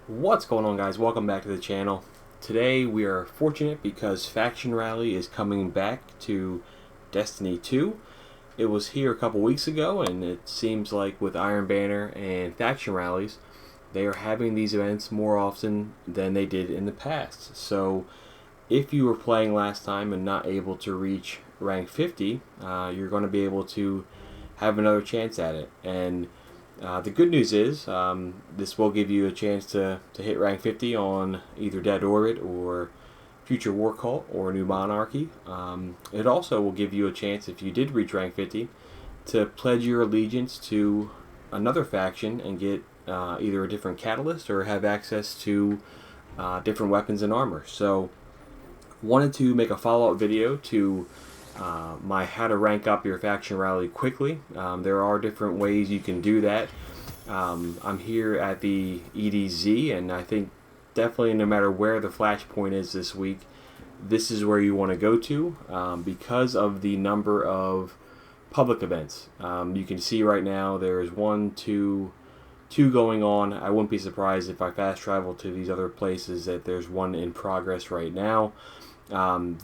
What's going on, guys? Welcome back to the channel. Today we are fortunate because Faction Rally is coming back to Destiny 2. It was here a couple weeks ago, and it seems like with Iron Banner and Faction Rallies, they are having these events more often than they did in the past. So if you were playing last time and not able to reach rank 50, you're going to be able to have another chance at it. And the good news is this will give you a chance to hit rank 50 on either Dead Orbit or Future War Cult or New Monarchy. It also will give you a chance, if you did reach rank 50, to pledge your allegiance to another faction and get either a different catalyst or have access to different weapons and armor. So wanted to make a follow-up video to my how to rank up your faction rally quickly. There are different ways you can do that. I'm here at the EDZ, and I think definitely no matter where the flashpoint is this week, this is where you want to go to because of the number of public events. You can see right now there's two going on. I wouldn't be surprised if I fast travel to these other places that there's one in progress right now.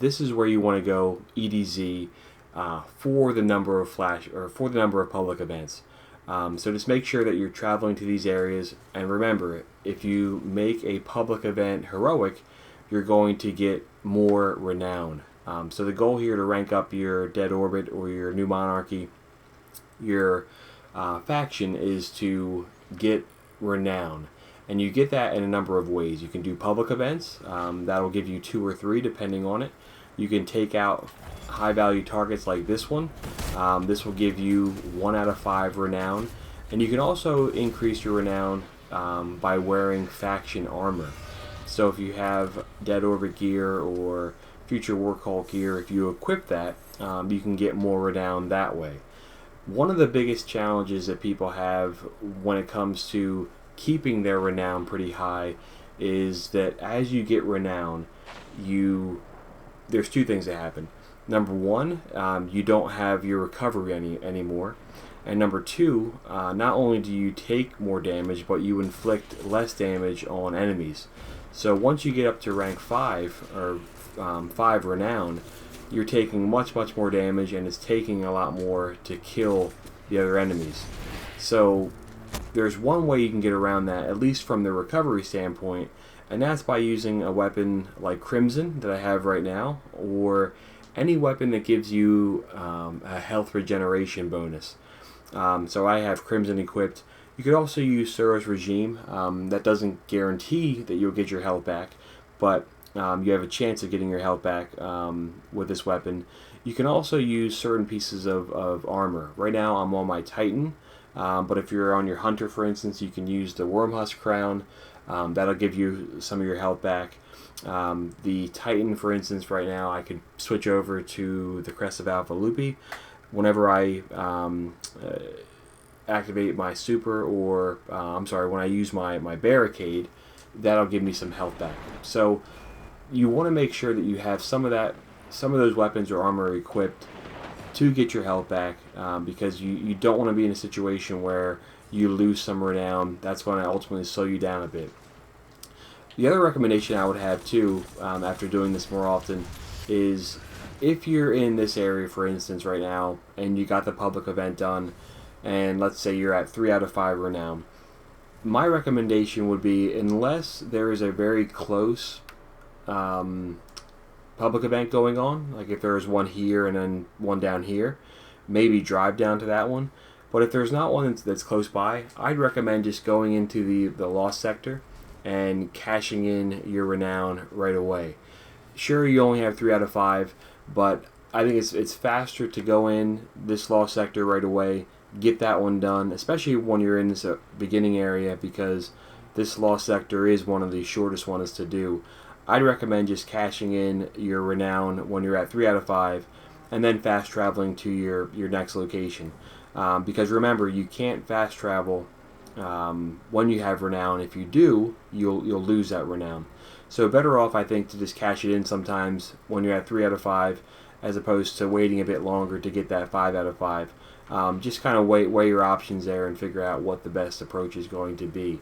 This is where you want to go, EDZ, for the number of public events. So just make sure that you're traveling to these areas, and remember, if you make a public event heroic, you're going to get more renown. So the goal here to rank up your Dead Orbit or your New Monarchy, your faction, is to get renown. And you get that in a number of ways. You can do public events. That'll give you 2 or 3 depending on it. You can take out high value targets like this one. This will give you 1 out of 5 renown. And you can also increase your renown by wearing faction armor. So if you have Dead Orbit gear or Future War Cult gear, if you equip that, you can get more renown that way. One of the biggest challenges that people have when it comes to keeping their renown pretty high is that as you get renown, there's 2 things that happen. Number 1, you don't have your recovery anymore, and number 2, not only do you take more damage, but you inflict less damage on enemies. So once you get up to rank 5 or 5 renown, you're taking much more damage, and it's taking a lot more to kill the other enemies. So there's one way you can get around that, at least from the recovery standpoint, and that's by using a weapon like Crimson that I have right now, or any weapon that gives you a health regeneration bonus. So I have Crimson equipped. You could also use Suro's Regime. That doesn't guarantee that you'll get your health back, but you have a chance of getting your health back with this weapon. You can also use certain pieces of armor. Right now I'm on my Titan. But if you're on your Hunter, for instance, you can use the Wormhusk Crown. That'll give you some of your health back. The Titan, for instance, right now, I could switch over to the Crest of Alpha Lupi. Whenever I activate my super, or when I use my barricade, that'll give me some health back. So you want to make sure that you have some of those weapons or armor equipped to get your health back, because you don't want to be in a situation where you lose some renown. That's going to ultimately slow you down a bit. The other recommendation I would have too, after doing this more often, is if you're in this area, for instance, right now, and you got the public event done, and let's say you're at 3 out of 5 renown, my recommendation would be, unless there is a very close public event going on, like if there's one here and then one down here, maybe drive down to that one. But if there's not one that's close by, I'd recommend just going into the Lost Sector and cashing in your renown right away. Sure, you only have 3 out of 5, but I think it's faster to go in this Lost Sector right away, get that one done, especially when you're in this beginning area, because this Lost Sector is one of the shortest ones to do. I'd recommend just cashing in your renown when you're at 3 out of 5, and then fast traveling to your next location. Because remember, you can't fast travel when you have renown. If you do, you'll lose that renown. So better off, I think, to just cash it in sometimes when you're at 3 out of 5, as opposed to waiting a bit longer to get that 5 out of 5. Just kind of weigh your options there and figure out what the best approach is going to be.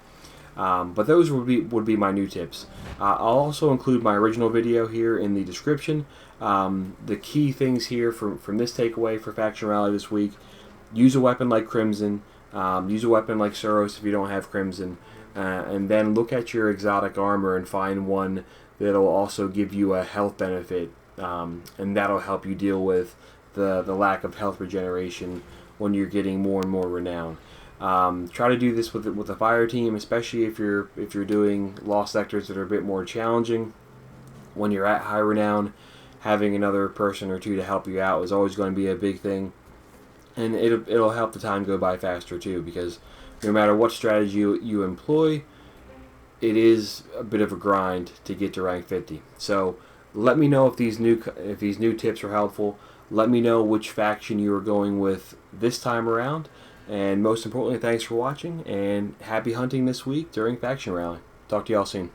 But those would be my new tips. I'll also include my original video here in the description. The key things here from this takeaway for Faction Rally this week: use a weapon like Crimson, use a weapon like Suros if you don't have Crimson, and then look at your exotic armor and find one that'll also give you a health benefit, and that'll help you deal with the lack of health regeneration when you're getting more and more renown. Try to do this with a fire team, especially if you're doing lost sectors that are a bit more challenging. When you're at high renown, having another person or two to help you out is always going to be a big thing, and it'll help the time go by faster too, because no matter what strategy you employ, it is a bit of a grind to get to rank 50. So let me know if these new tips are helpful. Let me know which faction you are going with this time around. And most importantly, thanks for watching, and happy hunting this week during Faction Rally. Talk to y'all soon.